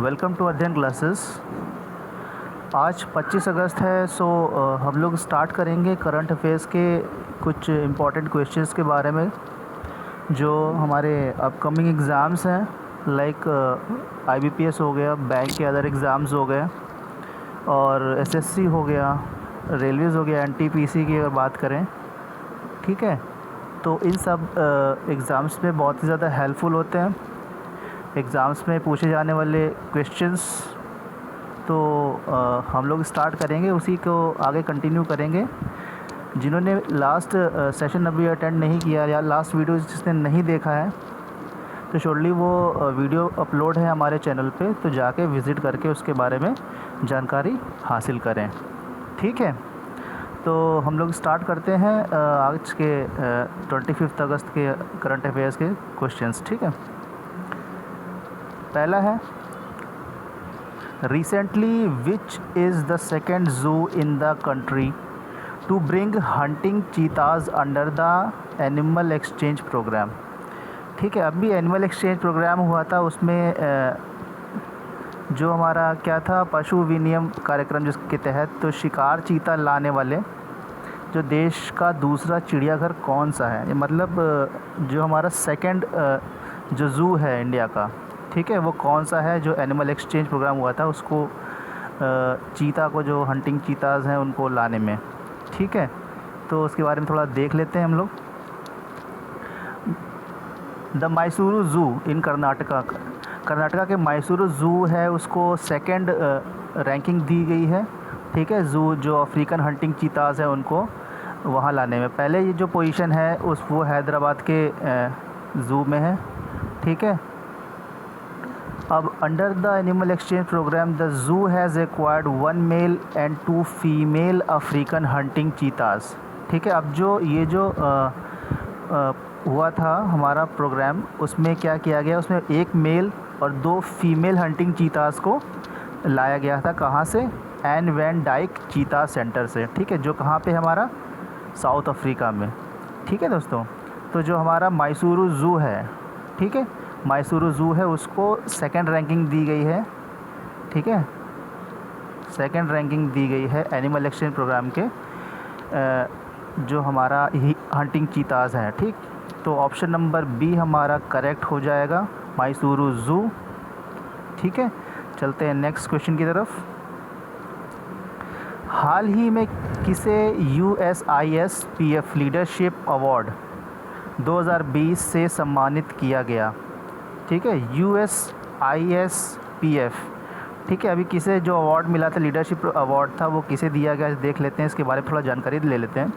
Welcome to अध्ययन classes. आज 25 अगस्त है, सो हम लोग स्टार्ट करेंगे करंट अफेयर्स के कुछ इम्पॉर्टेंट क्वेश्चंस के बारे में जो हमारे अपकमिंग एग्ज़ाम्स हैं, लाइक IBPS हो गया, बैंक के अदर एग्ज़ाम्स हो गए और SSC हो गया, रेलवेज़ हो गया, NTPC की अगर बात करें, ठीक है। तो इन सब एग्ज़ाम्स में बहुत ही ज़्यादा हेल्पफुल होते हैं। एग्ज़ाम्स में पूछे जाने वाले क्वेश्चंस तो हम लोग स्टार्ट करेंगे, उसी को आगे कंटिन्यू करेंगे। जिन्होंने लास्ट सेशन अभी अटेंड नहीं किया या लास्ट वीडियो जिसने नहीं देखा है तो शॉर्टली वो वीडियो अपलोड है हमारे चैनल पे, तो जाके विज़िट करके उसके बारे में जानकारी हासिल करें, ठीक है। तो हम लोग स्टार्ट करते हैं आज के 25 अगस्त के करंट अफेयर्स के क्वेश्चंस, ठीक है। पहला है, recently which is the second zoo in the country to bring hunting cheetahs under the animal exchange programme, ठीक है। अभी एनिमल एक्सचेंज प्रोग्राम हुआ था, उसमें जो हमारा क्या था, पशु विनिमय कार्यक्रम, जिसके तहत तो शिकार चीता लाने वाले जो देश का दूसरा चिड़ियाघर कौन सा है, मतलब जो हमारा सेकंड जो ज़ू है इंडिया का, ठीक है, वो कौन सा है जो एनिमल एक्सचेंज प्रोग्राम हुआ था उसको चीता को, जो हंटिंग चीताज़ हैं उनको लाने में, ठीक है। तो उसके बारे में थोड़ा देख लेते हैं हम लोग। द मैसूरू ज़ू इन कर्नाटका के मैसूरू ज़ू है, उसको सेकंड रैंकिंग दी गई है, ठीक है। ज़ू जो अफ्रीकन हंटिंग चीताज़ हैं उनको वहाँ लाने में, पहले ये जो पोजीशन है वो हैदराबाद के ज़ू में है, ठीक है। अब under the animal exchange programme the zoo has acquired 1 male and 2 female African hunting cheetahs, ठीक है। अब जो ये जो हुआ था हमारा प्रोग्राम, उसमें क्या किया गया, उसमें 1 मेल और 2 फीमेल हंटिंग चीताज़ को लाया गया था, कहाँ से, एन वैन डाइक चीता सेंटर से, ठीक है, जो कहाँ पे हमारा साउथ अफ्रीका में, ठीक है दोस्तों। तो जो हमारा मैसूरू ज़ू है, ठीक है, मैसूरू ज़ू है, उसको सेकंड रैंकिंग दी गई है, ठीक है, सेकंड रैंकिंग दी गई है एनिमल एक्सचेंज प्रोग्राम के जो हमारा हंटिंग चीताज़ है, ठीक। तो ऑप्शन नंबर बी हमारा करेक्ट हो जाएगा, मैसूरू ज़ू, ठीक है। चलते हैं नेक्स्ट क्वेश्चन की तरफ। हाल ही में किसे USISPF लीडरशिप अवार्ड 2020 से सम्मानित किया गया, ठीक है, USISPF, ठीक है। अभी किसे जो अवार्ड मिला था, लीडरशिप अवार्ड था, वो किसे दिया गया देख लेते हैं, इसके बारे में थोड़ा जानकारी ले लेते हैं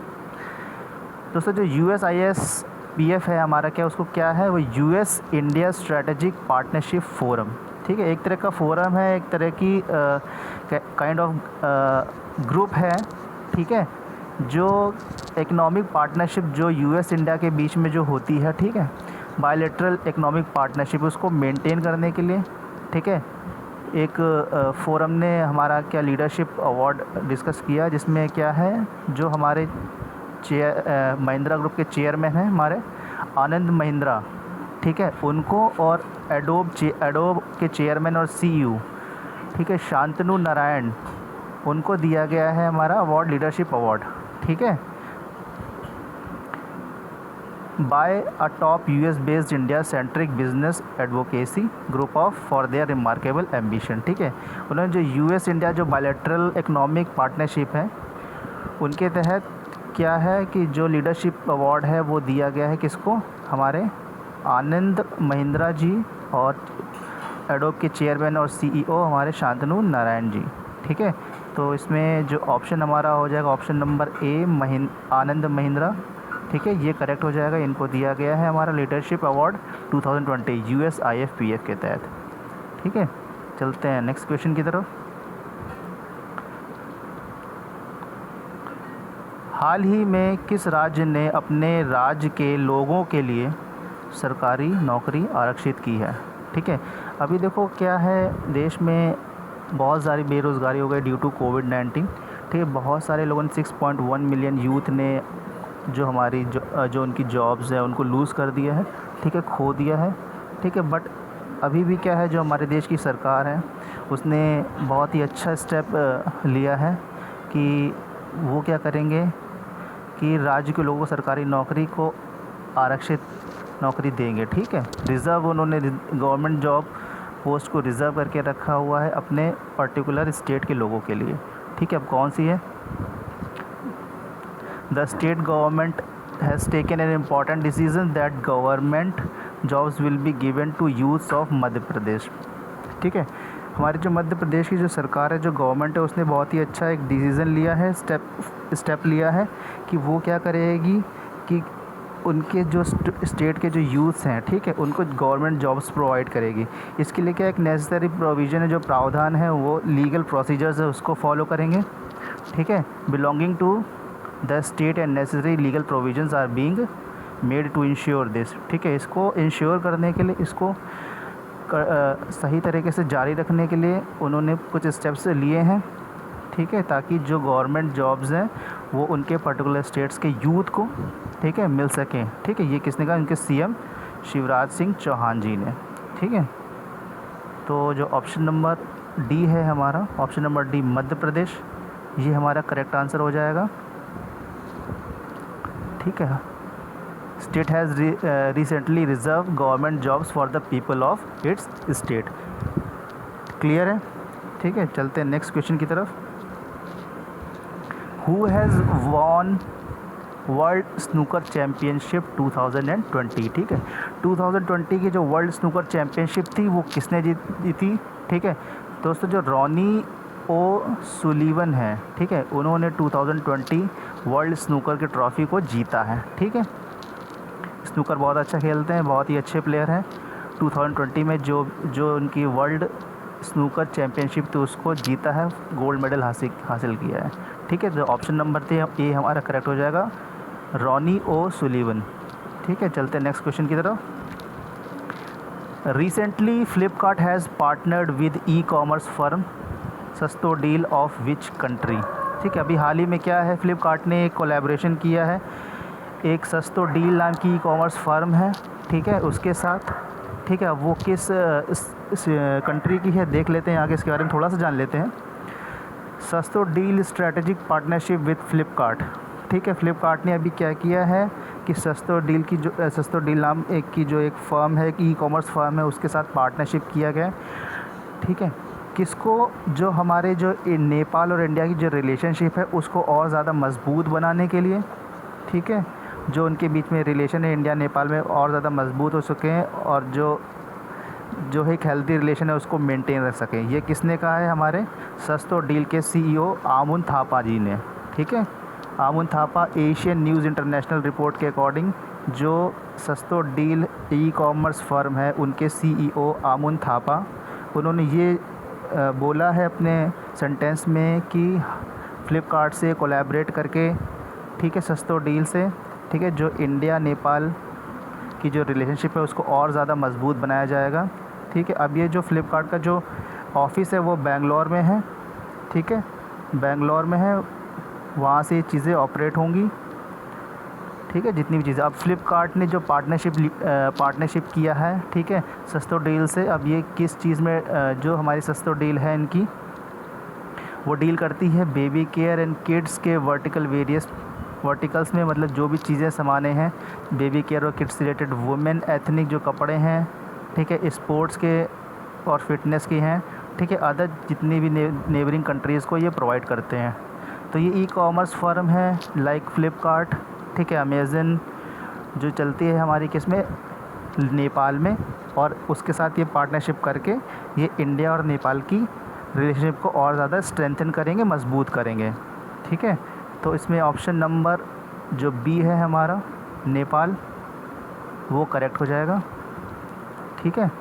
दोस्तों। जो USISPF है हमारा, क्या उसको क्या है, वो US India strategic partnership forum, ठीक है। एक तरह का फोरम है, एक तरह की काइंड ऑफ ग्रुप है, ठीक है, जो इकोनॉमिक पार्टनरशिप जो US इंडिया के बीच में जो होती है, ठीक है, बायलैटरल इकोनॉमिक पार्टनरशिप, उसको मेंटेन करने के लिए, ठीक है, एक फोरम ने हमारा क्या लीडरशिप अवार्ड डिस्कस किया, जिसमें क्या है, जो हमारे महिंद्रा ग्रुप के चेयरमैन हैं हमारे आनंद महिंद्रा, ठीक है, उनको, और एडोब के चेयरमैन और CEO, ठीक है, शांतनु नारायण, उनको दिया गया है हमारा अवार्ड, लीडरशिप अवार्ड, ठीक है, by a top US based India centric business advocacy group of for their remarkable ambition, ठीक है। उन्होंने जो US इंडिया जो बायलैटरल इकोनॉमिक पार्टनरशिप है, उनके तहत क्या है कि जो लीडरशिप अवार्ड है वो दिया गया है किसको, हमारे आनंद महिंद्रा जी, और एडोब के चेयरमैन और CEO हमारे शांतनु नारायण जी, ठीक है। तो इसमें जो ऑप्शन हमारा हो जाएगा option number A, Anand Mahindra, ठीक है, ये करेक्ट हो जाएगा। इनको दिया गया है हमारा लीडरशिप अवार्ड 2020 USISPF के तहत, ठीक है। चलते हैं नेक्स्ट क्वेश्चन की तरफ। हाल ही में किस राज्य ने अपने राज्य के लोगों के लिए सरकारी नौकरी आरक्षित की है, ठीक है। अभी देखो क्या है, देश में बहुत सारी बेरोज़गारी हो गई ड्यू टू कोविड-19, ठीक है। बहुत सारे लोगों ने 6.1 मिलियन यूथ ने जो हमारी जो उनकी जॉब्स है उनको लूज़ कर दिया है, ठीक है, खो दिया है, ठीक है। बट अभी भी क्या है, जो हमारे देश की सरकार है उसने बहुत ही अच्छा स्टेप लिया है कि वो क्या करेंगे कि राज्य के लोगों को सरकारी नौकरी को आरक्षित नौकरी देंगे। ठीक है, रिज़र्व उन्होंने गवर्नमेंट जॉब पोस्ट को रिज़र्व करके रखा हुआ है अपने पर्टिकुलर स्टेट के लोगों के लिए। ठीक है, अब कौन सी है? The state government has taken an important decision that government jobs will be given to youths of Madhya Pradesh. ठीक है, हमारी जो मध्य प्रदेश की जो सरकार है, जो गवर्नमेंट है, उसने बहुत ही अच्छा एक डिसीज़न लिया है, स्टेप लिया है कि वो क्या करेगी कि उनके जो स्टेट के जो यूथ्स हैं, ठीक है, उनको गवर्नमेंट जॉब्स प्रोवाइड करेगी। इसके लिए क्या एक नेसेसरी प्रोविज़न है, जो प्रावधान है वो लीगल प्रोसीजर्स है उसको फॉलो करेंगे। ठीक है, belonging to the state and necessary legal provisions are being made to ensure this. ठीक है, इसको इंश्योर करने के लिए, इसको सही तरीके से जारी रखने के लिए उन्होंने कुछ स्टेप्स लिए हैं। ठीक है, ताकि जो गवर्नमेंट जॉब्स हैं वो उनके पर्टिकुलर स्टेट्स के यूथ को, ठीक है, मिल सकें। ठीक है, ये किसने कहा? इनके सीएम शिवराज सिंह चौहान जी ने। ठीक है, तो जो ऑप्शन नंबर डी है हमारा, option number D Madhya Pradesh, ये हमारा करेक्ट आंसर हो जाएगा। ठीक है, state has recently reserve government jobs for the people of its state. Clear है? ठीक है, चलते हैं नेक्स्ट क्वेश्चन की तरफ। Who has won world snooker championship 2020। ठीक है, 2020 की जो वर्ल्ड स्नूकर चैम्पियनशिप थी वो किसने जीती थी? ठीक है दोस्तों, जो रॉनी ओ सुलीवन है, ठीक है, उन्होंने 2020 वर्ल्ड स्नूकर की ट्रॉफ़ी को जीता है। ठीक है, स्नूकर बहुत अच्छा खेलते हैं, बहुत ही अच्छे प्लेयर हैं। 2020 में जो उनकी वर्ल्ड स्नूकर चैम्पियनशिप थी उसको जीता है, गोल्ड मेडल हासिल किया है। ठीक है, तो ऑप्शन नंबर ए हमारा करेक्ट हो जाएगा, रॉनी ओ सुलीवन। ठीक है, चलते हैं नेक्स्ट क्वेश्चन की तरफ। Recently Flipkart has partnered with e commerce firm सस्तो डील ऑफ विच कंट्री। ठीक है, अभी हाल ही में क्या है, फ्लिपकार्ट ने एक कोलैबोरेशन किया है एक सस्तो डील नाम की ई कॉमर्स फर्म है, ठीक है, उसके साथ। ठीक है, वो किस कंट्री की है देख लेते हैं, आगे इसके बारे में थोड़ा सा जान लेते हैं। सस्तो deal strategic partnership with Flipkart. ठीक है, फ्लिपकार्ट ने अभी क्या किया है कि सस्तो डील नाम की जो एक फ़र्म है, एक ई कॉमर्स फर्म है, उसके साथ पार्टनरशिप किया गया है। ठीक है, किसको? जो हमारे जो नेपाल और इंडिया की जो रिलेशनशिप है उसको और ज़्यादा मजबूत बनाने के लिए। ठीक है, जो उनके बीच में रिलेशन है इंडिया नेपाल में और ज़्यादा मजबूत हो सके हैं और जो एक हेल्दी रिलेशन है उसको मेंटेन रख सकें। ये किसने कहा है? हमारे सस्तो डील के सीईओ आमुन थापा जी ने। ठीक है, Amun Thapa Asian News International report के अकॉर्डिंग जो सस्तो डील ई कॉमर्स फर्म है उनके सीईओ आमुन थापा, उन्होंने ये बोला है अपने सेंटेंस में कि फ्लिपकार्ट से कोलैबोरेट करके, ठीक है, सस्तो डील से, ठीक है, जो इंडिया नेपाल की जो रिलेशनशिप है उसको और ज़्यादा मजबूत बनाया जाएगा। ठीक है, अब ये जो फ्लिपकार्ट का जो ऑफ़िस है वो बेंगलोर में है। ठीक है, बेंगलोर में है, वहाँ से ये चीज़ें ऑपरेट होंगी। ठीक है, जितनी भी चीज़ें अब फ्लिपकार्ट ने जो पार्टनरशिप किया है, ठीक है, सस्तो डील से, अब ये किस चीज़ में जो हमारी सस्तो डील है इनकी, वो डील करती है बेबी केयर एंड किड्स के वर्टिकल्स में, मतलब जो भी चीज़ें सामाने हैं बेबी केयर और किड्स रिलेटेड, वुमेन एथनिक जो कपड़े हैं, ठीक है, स्पोर्ट्स के और फिटनेस के हैं। ठीक है, अदर जितनी भी नेबरिंग कंट्रीज़ को ये प्रोवाइड करते हैं। तो ये ई कॉमर्स फर्म है लाइक फ्लिपकार्ट, ठीक है, अमेज़न, जो चलती है हमारी किसमें, नेपाल में, और उसके साथ ये पार्टनरशिप करके ये इंडिया और नेपाल की रिलेशनशिप को और ज़्यादा स्ट्रेंथन करेंगे, मजबूत करेंगे। ठीक है, तो इसमें ऑप्शन नंबर जो बी है हमारा नेपाल, वो करेक्ट हो जाएगा। ठीक है,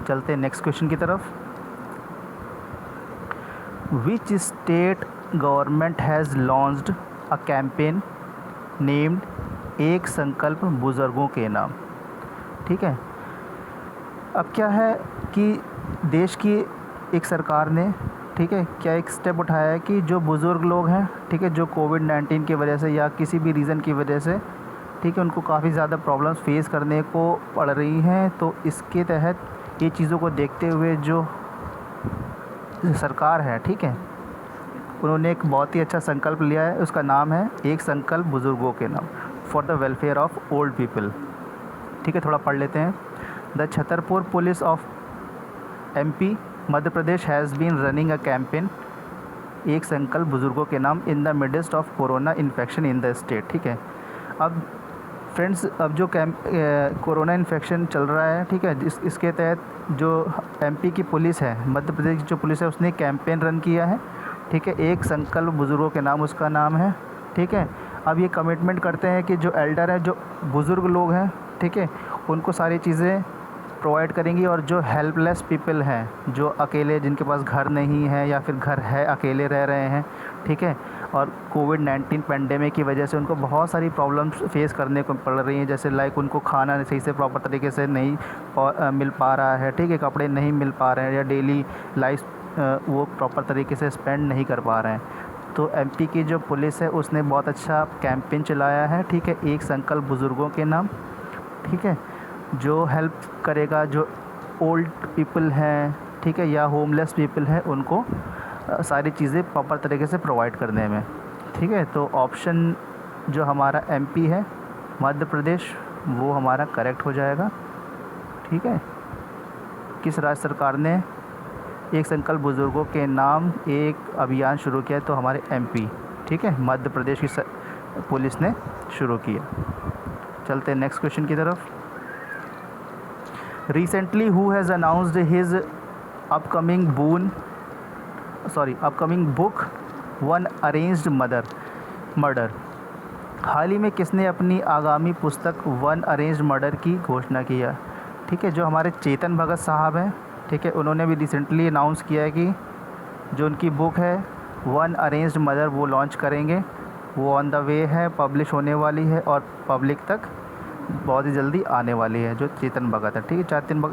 चलते हैं नेक्स्ट क्वेश्चन की तरफ। विच state government has launched a campaign named एक संकल्प बुज़ुर्गों के नाम। ठीक है, अब क्या है कि देश की एक सरकार ने, ठीक है, क्या एक स्टेप उठाया है कि जो बुज़ुर्ग लोग हैं, ठीक है, जो कोविड-19 की वजह से या किसी भी रीज़न की वजह से, ठीक है, उनको काफ़ी ज़्यादा प्रॉब्लम्स फेस करने को पड़ रही हैं, तो इसके तहत ये चीज़ों को देखते हुए जो सरकार है, ठीक है, उन्होंने एक बहुत ही अच्छा संकल्प लिया है, उसका नाम है एक संकल्प बुज़ुर्गों के नाम, for the welfare of old people. ठीक है, थोड़ा पढ़ लेते हैं। The Chhatarpur police of MP Madhya Pradesh has been running a campaign एक संकल्प बुज़ुर्गों के नाम in the midst of corona infection in the state. ठीक है, अब फ्रेंड्स, अब जो कोरोना इन्फेक्शन चल रहा है, ठीक है, इसके तहत जो MP की पुलिस है, मध्य प्रदेश की जो पुलिस है, उसने कैंपेन रन किया है। ठीक है, एक संकल्प बुज़ुर्गों के नाम उसका नाम है। ठीक है, अब ये कमिटमेंट करते हैं कि जो एल्डर है, जो बुज़ुर्ग लोग हैं, ठीक है, उनको सारी चीज़ें प्रोवाइड करेंगी, और जो हेल्पलेस पीपल हैं, जो अकेले, जिनके पास घर नहीं है या फिर घर है अकेले रह रहे हैं, ठीक है, और कोविड-19 पेंडेमिक की वजह से उनको बहुत सारी प्रॉब्लम्स फेस करने को पड़ रही हैं, जैसे लाइक उनको खाना सही से प्रॉपर तरीके से नहीं मिल पा रहा है, ठीक है, कपड़े नहीं मिल पा रहे हैं, या डेली लाइफ वो प्रॉपर तरीके से स्पेंड नहीं कर पा रहे हैं। तो MP की जो पुलिस है उसने बहुत अच्छा कैंपेन चलाया है। ठीक है, एक संकल्प बुज़ुर्गों के नाम। ठीक है, जो हेल्प करेगा जो ओल्ड पीपल हैं, ठीक है, या होमलेस पीपल हैं, उनको सारी चीज़ें प्रॉपर तरीके से प्रोवाइड करने में। ठीक है, तो ऑप्शन जो हमारा MP है मध्य प्रदेश, वो हमारा करेक्ट हो जाएगा। ठीक है, किस राज्य सरकार ने एक संकल्प बुज़ुर्गों के नाम एक अभियान शुरू किया? तो हमारे MP, ठीक है, मध्य प्रदेश की पुलिस ने शुरू किया। चलते हैं नेक्स्ट क्वेश्चन की तरफ। Recently who has announced his upcoming book one arranged murder. हाल ही में किसने अपनी आगामी पुस्तक वन अरेंज्ड मर्डर की घोषणा किया? ठीक है, जो हमारे चेतन भगत साहब हैं, ठीक है, उन्होंने भी रिसेंटली अनाउंस किया है कि जो उनकी बुक है वन अरेंज्ड मर्डर वो लॉन्च करेंगे। वो ऑन द वे है, पब्लिश होने वाली है और पब्लिक तक बहुत ही जल्दी आने वाली है। जो चेतन भगत है, ठीक है,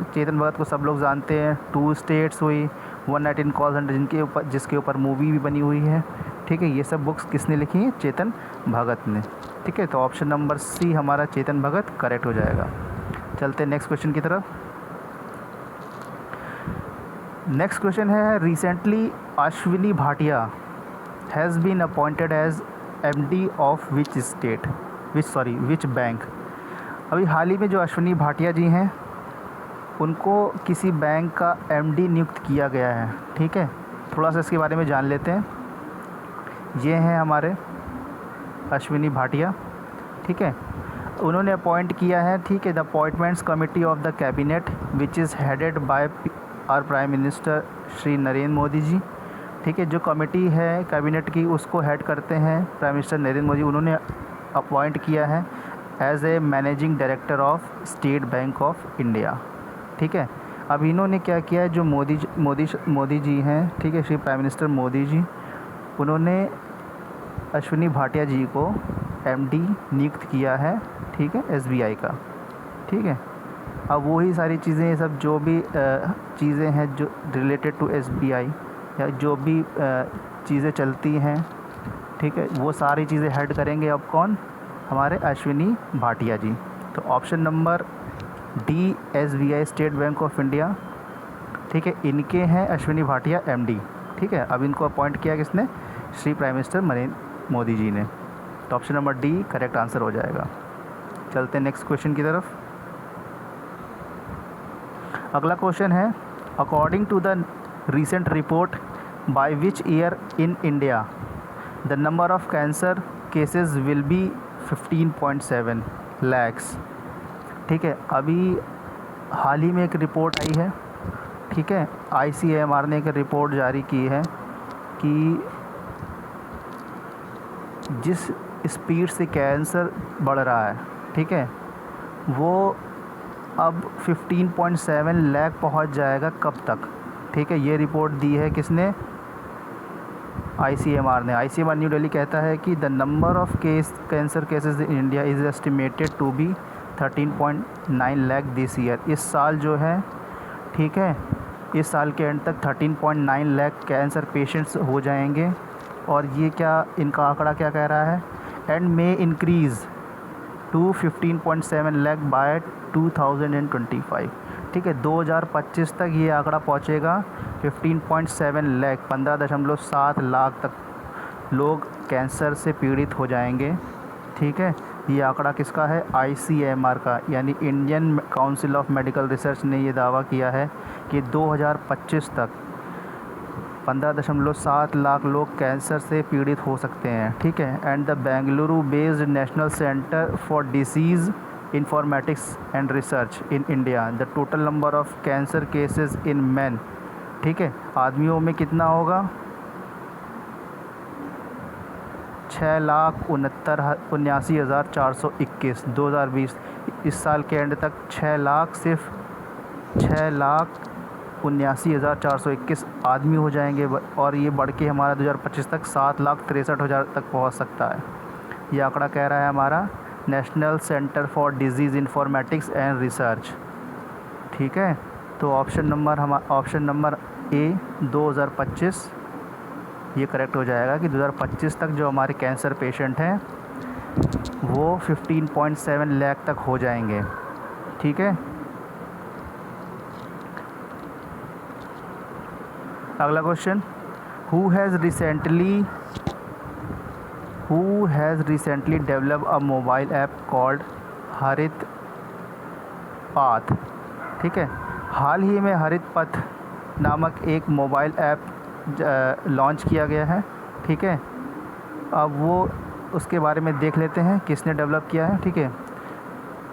चेतन भगत को सब लोग जानते हैं। 2 स्टेट्स हुई, 119 कॉल सेंटर, जिसके ऊपर मूवी भी बनी हुई है। ठीक है, ये सब बुक्स किसने लिखी हैं? चेतन भगत ने। ठीक है, तो ऑप्शन नंबर C हमारा चेतन भगत करेक्ट हो जाएगा। चलते हैं नेक्स्ट क्वेश्चन की तरफ। नेक्स्ट क्वेश्चन है, recently Ashwini Bhatia has been appointed as MD of which bank. अभी हाल ही में जो अश्विनी भाटिया जी हैं, उनको किसी बैंक का MD नियुक्त किया गया है। ठीक है, थोड़ा सा इसके बारे में जान लेते हैं। ये हैं हमारे अश्विनी भाटिया। ठीक है, उन्होंने अपॉइंट किया है, ठीक है, the appointments committee of the cabinet which is headed by our prime minister Shri Narendra Modi ji. ठीक है, जो कमेटी है कैबिनेट की, उसको हेड करते हैं प्राइम मिनिस्टर नरेंद्र मोदी। उन्होंने अपॉइंट किया है as a managing director of State Bank of India. ठीक है, अब इन्होंने क्या किया है, जो मोदी जी हैं, ठीक है, श्री प्राइम मिनिस्टर मोदी जी, उन्होंने अश्विनी भाटिया जी को MD नियुक्त किया है। ठीक है, SBI का। ठीक है, अब वही सारी चीज़ें, ये सब जो भी चीज़ें हैं जो रिलेटेड टू SBI, या जो भी चीज़ें चलती हैं, ठीक है, वो सारी चीज़ें हेड करेंगे अब कौन? हमारे अश्विनी भाटिया जी। तो option number D SBI state Bank of India, ठीक है, इनके हैं अश्विनी भाटिया MD। ठीक है, अब इनको अपॉइंट किया किसने? श्री प्राइम मिनिस्टर नरेंद्र मोदी जी ने। तो option number D correct answer हो जाएगा। चलते हैं नेक्स्ट क्वेश्चन की तरफ। अगला क्वेश्चन है, according to the recent report by which year in India the number of cancer cases will be 15.7 lakhs। ठीक है, अभी हाल ही में एक रिपोर्ट आई है, ठीक है, ICMR ने एक रिपोर्ट जारी की है कि जिस स्पीड से कैंसर बढ़ रहा है, ठीक है, वो अब 15.7 लाख पहुंच जाएगा। कब तक? ठीक है, ये रिपोर्ट दी है किसने? ICMR ने। ICMR न्यू दिल्ली कहता है कि the number of cancer cases in India is estimated to be 13.9 lakh this year. इस साल जो है, ठीक है, इस साल के एंड तक 13.9 लाख कैंसर पेशेंट्स हो जाएंगे। और ये क्या, इनका आंकड़ा क्या कह रहा है? And may increase to 15.7 lakh by 2025। ठीक है, 2025 तक ये आंकड़ा पहुंचेगा 15.7 लाख, 15.7 लाख तक लोग कैंसर से पीड़ित हो जाएंगे। ठीक है, ये आंकड़ा किसका है? ICMR का, यानी Indian council of medical research ने ये दावा किया है कि 2025 तक 15.7 लाख लोग कैंसर से पीड़ित हो सकते हैं। ठीक है, and the Bengaluru based national centre for disease informatics and research in India, the total number of cancer cases in man, ठीक है, आदमियों में कितना होगा? 6,69,79,421 2020। इस साल के एंड तक 6,79,421 आदमी हो जाएंगे, और ये बढ़ के हमारा 2025 तक 7,63,000 तक पहुंच सकता है। ये आंकड़ा कह रहा है हमारा national centre for disease informatics and research. ठीक है, तो ऑप्शन नंबर ए 2025 ये करेक्ट हो जाएगा कि 2025 तक जो हमारे कैंसर पेशेंट हैं वो 15.7 लाख तक हो जाएंगे। ठीक है, अगला question, who has recently develop a mobile app called हरित पाथ। ठीक है, हाल ही में हरित पथ नामक एक मोबाइल ऐप लॉन्च किया गया है। ठीक है, अब वो उसके बारे में देख लेते हैं किसने डेवलप किया है। ठीक है,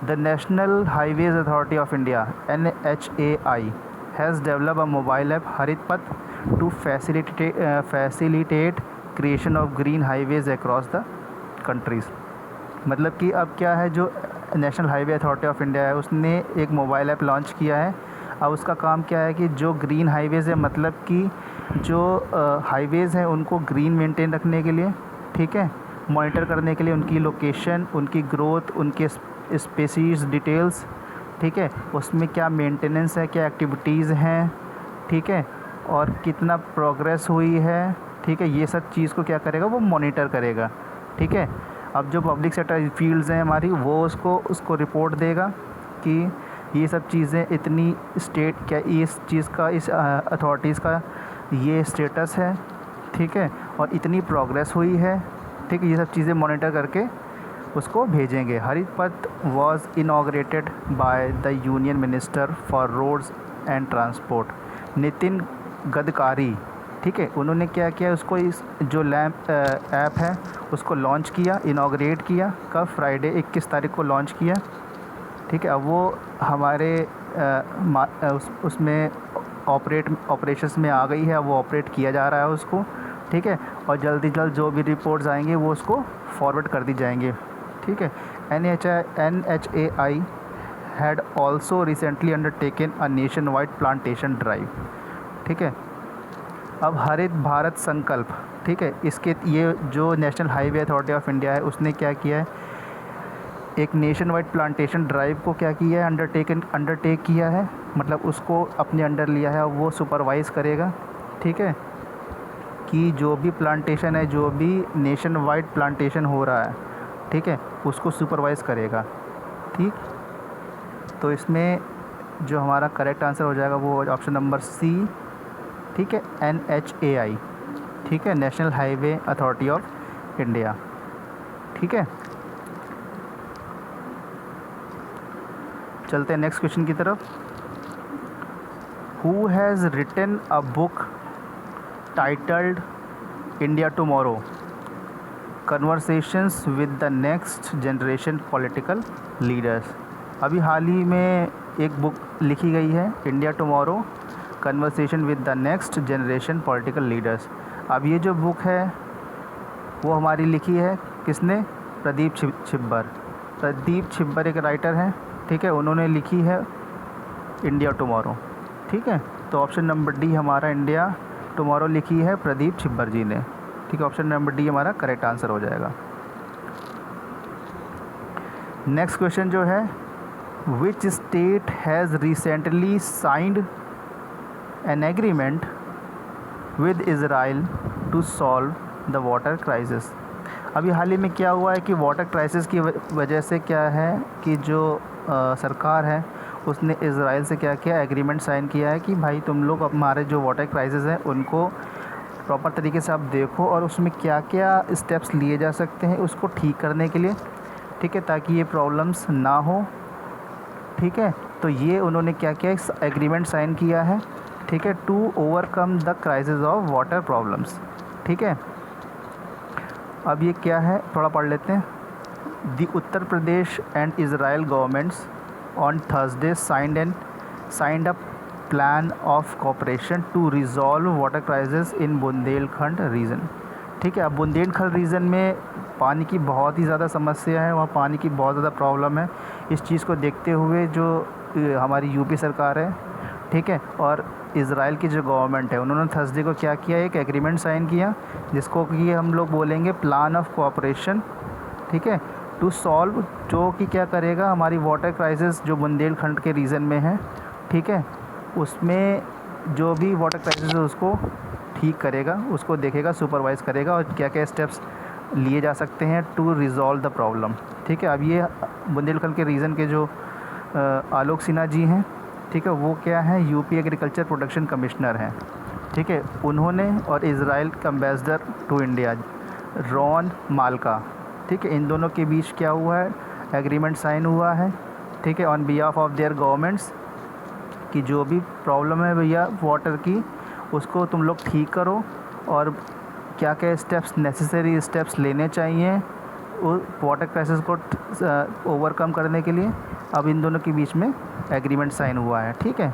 the National Highways Authority of India NHAI has develop a mobile app Harit Path to facilitate creation of green highways across the countries. मतलब कि अब क्या है, जो National Highway Authority of India है उसने एक मोबाइल ऐप लॉन्च किया है। अब उसका काम क्या है कि जो ग्रीन हाईवेज़ है, मतलब कि जो हाईवेज़ हैं उनको ग्रीन मेंटेन रखने के लिए, ठीक है, मॉनिटर करने के लिए उनकी लोकेशन, उनकी ग्रोथ, उनके स्पेसीज डिटेल्स, ठीक है, उसमें क्या मेंटेनेंस है, क्या एक्टिविटीज़ हैं, ठीक है, और कितना प्रोग्रेस हुई है, ठीक है, ये सब चीज़ को क्या करेगा, वो मॉनिटर करेगा। ठीक है, अब जो पब्लिक सेक्टर फील्ड्स हैं हमारी, वो उसको रिपोर्ट देगा कि ये सब चीज़ें इतनी स्टेट क्या इस चीज़ का, इस अथॉरिटीज़ का ये स्टेटस है, ठीक है, और इतनी प्रोग्रेस हुई है। ठीक है, ये सब चीज़ें मॉनिटर करके उसको भेजेंगे। Harit Path was inaugurated by the union minister for roads and transport Nitin Gadkari. ठीक है, उन्होंने क्या किया, उसको इस जो ऐप है उसको लॉन्च किया, इनॉग्रेट किया। कब? फ्राइडे 21 तारीख को लॉन्च किया। ठीक है, अब वो हमारे उसमें ऑपरेशंस में आ गई है, वो ऑपरेट किया जा रहा है उसको। ठीक है, और जल्द जो भी रिपोर्ट्स आएंगे वो उसको फॉरवर्ड कर दी जाएंगे। ठीक है, NHAI had also recently undertaken a nation wide plantation drive. ठीक है, अब हरित भारत संकल्प, ठीक है, इसके ये जो National Highway Authority of India है उसने क्या किया है, एक नेशन वाइड प्लांटेशन ड्राइव को क्या किया है, अंडरटेक किया है, मतलब उसको अपने अंडर लिया है, वो सुपरवाइज़ करेगा। ठीक है, कि जो भी प्लांटेशन है, जो भी नेशन वाइड प्लांटेशन हो रहा है, ठीक है, उसको सुपरवाइज़ करेगा। ठीक, तो इसमें जो हमारा करेक्ट आंसर हो जाएगा वो ऑप्शन नंबर सी। ठीक है, NHAI, ठीक है, National Highway Authority of India. ठीक है, चलते हैं नेक्स्ट क्वेश्चन की तरफ। Who has written a book titled India tomorrow conversations with the next generation political leaders. अभी हाल ही में एक बुक लिखी गई है, India tomorrow conversation with the next generation political leaders. अब ये जो बुक है वो हमारी लिखी है किसने? प्रदीप छिब्बर। प्रदीप छिब्बर एक राइटर हैं, ठीक है, उन्होंने लिखी है इंडिया टुमारो। ठीक है, तो ऑप्शन नंबर डी हमारा इंडिया टुमारो लिखी है प्रदीप छिब्बर जी ने। ठीक है, ऑप्शन नंबर डी हमारा करेक्ट आंसर हो जाएगा। नेक्स्ट क्वेश्चन जो है, which state has recently signed an agreement with Israel to solve the water crisis. अभी हाल ही में क्या हुआ है कि वाटर क्राइसिस की वजह से क्या है कि जो सरकार है उसने इज़राइल से क्या किया, एग्रीमेंट साइन किया है कि भाई तुम लोग हमारे जो वाटर क्राइसिस हैं उनको प्रॉपर तरीके से आप देखो और उसमें क्या क्या स्टेप्स लिए जा सकते हैं उसको ठीक करने के लिए, ठीक है, ताकि ये प्रॉब्लम्स ना हो, ठीक है। तो ये उन्होंने क्या किया, इस एग्रीमेंट साइन किया है, ठीक है, to overcome the crisis of water problems, ठीक है। अब ये क्या है थोड़ा पढ़ लेते हैं। The Uttar Pradesh and Israel governments on Thursday signed a plan of cooperation to resolve water crisis in Bundelkhand region, ठीक है। अब बुंदेलखंड रीजन में पानी की बहुत ही ज़्यादा समस्या है, वहाँ पानी की बहुत ज़्यादा प्रॉब्लम है। इस चीज़ को देखते हुए जो हमारी यूपी सरकार है, ठीक है, और इज़राइल की जो गवर्नमेंट है, उन्होंने थर्सडे को क्या किया, एक एग्रीमेंट साइन किया जिसको कि हम लोग बोलेंगे प्लान ऑफ कोऑपरेशन, ठीक है, टू सॉल्व, जो कि क्या करेगा हमारी वाटर क्राइसिस जो बुंदेलखंड के रीजन में है, ठीक है, उसमें जो भी वाटर क्राइसिस है उसको ठीक करेगा, उसको देखेगा, सुपरवाइज़ करेगा और क्या क्या स्टेप्स लिए जा सकते हैं टू रिज़ॉल्व द प्रॉब्लम, ठीक है। अब ये बुंदेलखंड के रीजन के जो आलोक सिन्हा जी हैं, ठीक है, वो क्या है, यूपी एग्रीकल्चर प्रोटेक्शन कमिश्नर हैं, ठीक है। उन्होंने और इज़राइल का एम्बेसडर टू इंडिया रॉन माल्का, ठीक है, इन दोनों के बीच क्या हुआ है, एग्रीमेंट साइन हुआ है, ठीक है, on behalf of their governments कि जो भी प्रॉब्लम है भैया वाटर की उसको तुम लोग ठीक करो और क्या क्या स्टेप्स, नेसेसरी स्टेप्स लेने चाहिए वाटर क्राइसिस को ओवरकम करने के लिए। अब इन दोनों के बीच में एग्रीमेंट साइन हुआ है, ठीक है।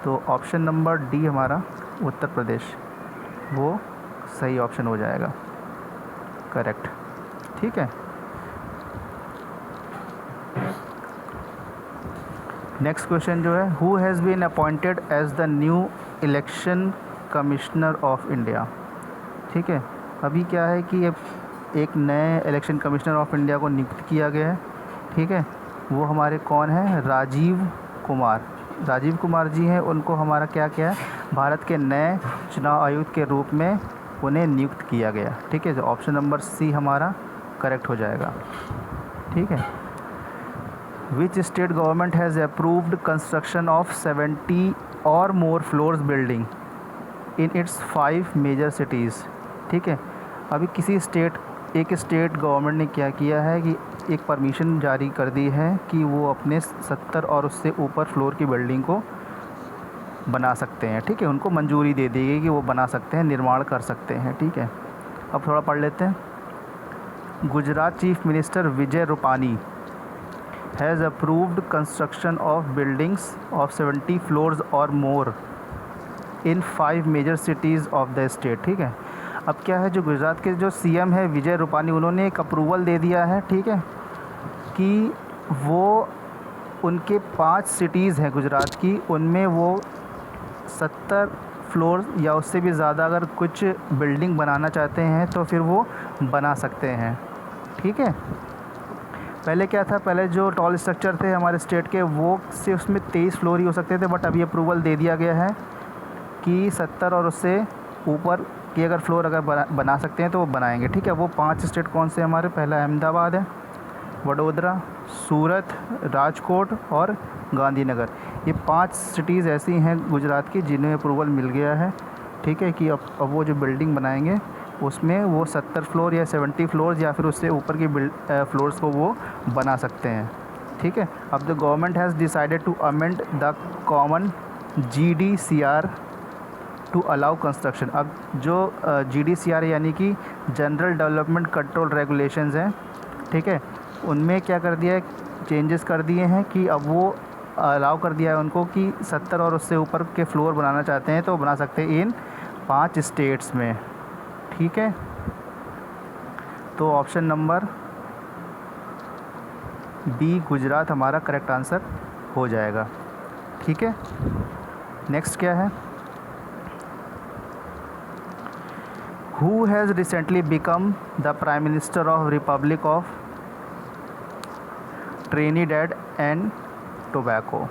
तो ऑप्शन नंबर डी हमारा उत्तर प्रदेश वो सही ऑप्शन हो जाएगा, करेक्ट, ठीक है। नेक्स्ट क्वेश्चन जो है, who has been appointed as the new election commissioner of India, ठीक है। अभी क्या है कि एक नए इलेक्शन कमिश्नर ऑफ इंडिया को नियुक्त किया गया है, ठीक है। वो हमारे कौन है, राजीव कुमार जी हैं। उनको हमारा क्या क्या है, भारत के नए चुनाव आयुक्त के रूप में उन्हें नियुक्त किया गया, ठीक है। तो ऑप्शन नंबर सी हमारा करेक्ट हो जाएगा, ठीक है। Which state government has approved construction of 70 और more floors building in its 5 major cities, ठीक है। अभी एक स्टेट गवर्नमेंट ने क्या किया है कि एक परमिशन जारी कर दी है कि वो अपने 70 और उससे ऊपर फ्लोर की बिल्डिंग को बना सकते हैं, ठीक है। उनको मंजूरी दे दी गई कि वो बना सकते हैं, निर्माण कर सकते हैं, ठीक है। अब थोड़ा पढ़ लेते हैं। Gujarat chief minister Vijay Rupani has approved construction of buildings of 70 floors और more in 5 major cities of the state, ठीक है। अब क्या है, जो गुजरात के जो सीएम है विजय रूपानी, उन्होंने एक अप्रूवल दे दिया है, ठीक है, कि वो उनके 5 सिटीज़ हैं गुजरात की, उनमें वो 70 फ्लोर या उससे भी ज़्यादा अगर कुछ बिल्डिंग बनाना चाहते हैं तो फिर वो बना सकते हैं, ठीक है। पहले क्या था, पहले जो टॉल स्ट्रक्चर थे हमारे स्टेट के वो से उसमें 23 फ्लोर ही हो सकते थे, बट अभी अप्रूवल दे दिया गया है कि 70 और उससे ऊपर की अगर फ्लोर अगर बना सकते हैं तो वो बनाएंगे, ठीक है। वो 5 स्टेट कौन से हमारे, पहला अहमदाबाद है, वडोदरा, सूरत, राजकोट और गांधीनगर। ये 5 सिटीज़ ऐसी हैं गुजरात की जिन्हें अप्रूवल मिल गया है, ठीक है, कि अब वो जो बिल्डिंग बनाएंगे उसमें वो 70 फ्लोर या 70 फ्लोर्स या फिर उससे ऊपर की फ्लोर्स को वो बना सकते हैं, ठीक है। अब the government has decided to amend the common GDCR to allow construction. अब जो GDCR यानी कि जनरल डेवलपमेंट कंट्रोल रेगुलेशंस हैं, ठीक है, उनमें क्या कर दिया है, चेंजेस कर दिए हैं कि अब वो अलाउ कर दिया है उनको कि 70 और उससे ऊपर के फ्लोर बनाना चाहते हैं तो बना सकते हैं इन 5 स्टेट्स में, ठीक है। तो ऑप्शन नंबर बी गुजरात हमारा करेक्ट आंसर हो जाएगा, ठीक है। नेक्स्ट क्या है, who has recently become the prime minister of Republic of Trinidad and Tobago,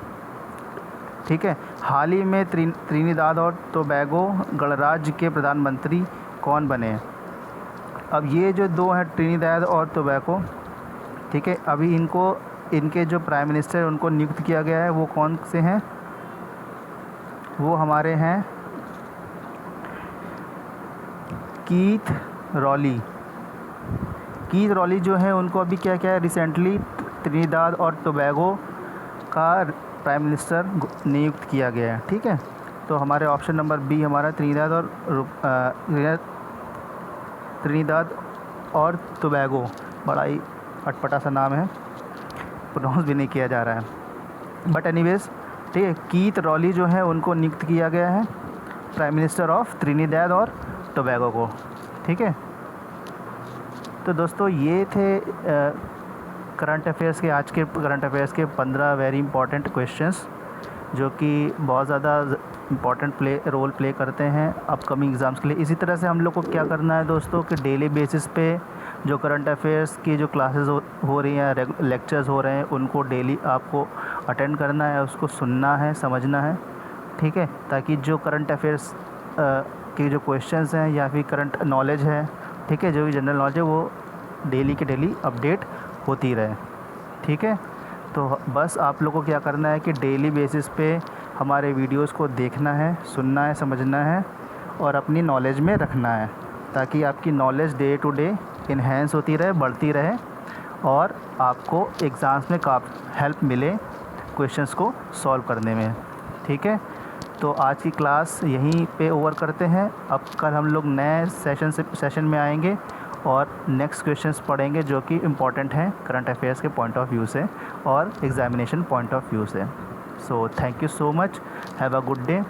ठीक है। हाल ही में त्रिनिदाद और टोबैगो गणराज्य के प्रधानमंत्री कौन बने हैं। अब ये जो दो हैं ट्रिनिदाद और टोबैगो, ठीक है, अभी इनको इनके जो प्राइम मिनिस्टर उनको नियुक्त किया गया है वो कौन से हैं? वो हमारे हैं कीथ रॉली। कीथ रॉली जो है उनको अभी क्या क्या है, रिसेंटली त्रिनिदाद और टोबैगो का प्राइम मिनिस्टर नियुक्त किया गया है। ठीक है, तो हमारे ऑप्शन नंबर बी हमारा त्रिनिदाद और टोबैगो, बड़ा ही अटपटा सा नाम है, प्रोनाउंस भी नहीं किया जा रहा है, बट एनीवेज ठीक है। कीथ रॉली जो है उनको नियुक्त किया गया है प्राइम मिनिस्टर ऑफ त्रिनिदाद और टोबैगो को। ठीक है, तो दोस्तों ये थे करंट अफेयर्स के, आज के करंट अफेयर्स के 15 वेरी इंपॉर्टेंट क्वेश्चंस जो कि बहुत ज़्यादा इम्पॉर्टेंट रोल प्ले करते हैं अपकमिंग एग्ज़ाम्स के लिए। इसी तरह से हम लोग को क्या करना है दोस्तों कि डेली बेसिस पे जो करंट अफेयर्स की जो क्लासेस हो रही हैं, लेक्चर्स हो रहे हैं, उनको डेली आपको अटेंड करना है, उसको सुनना है, समझना है। ठीक है, ताकि जो करंट अफेयर्स के जो क्वेश्चंस हैं या फिर करंट नॉलेज है, ठीक है, जो भी जनरल नॉलेज है वो डेली के डेली अपडेट होती रहे। ठीक है, तो बस आप लोगों को क्या करना है कि डेली बेसिस पे हमारे वीडियोस को देखना है, सुनना है, समझना है और अपनी नॉलेज में रखना है, ताकि आपकी knowledge day to day enhance होती रहे, बढ़ती रहे और आपको एग्ज़ाम्स में काफ़ी हेल्प मिले क्वेश्चंस को सॉल्व करने में। ठीक है, तो आज की क्लास यहीं पे ओवर करते हैं। अब कल हम लोग नए सेशन में आएंगे और नेक्स्ट क्वेश्चंस पढ़ेंगे जो कि इम्पॉर्टेंट हैं करंट अफेयर्स के पॉइंट ऑफ व्यू से और एग्ज़ामिनेशन पॉइंट ऑफ व्यू से। So thank you so much, have a good day.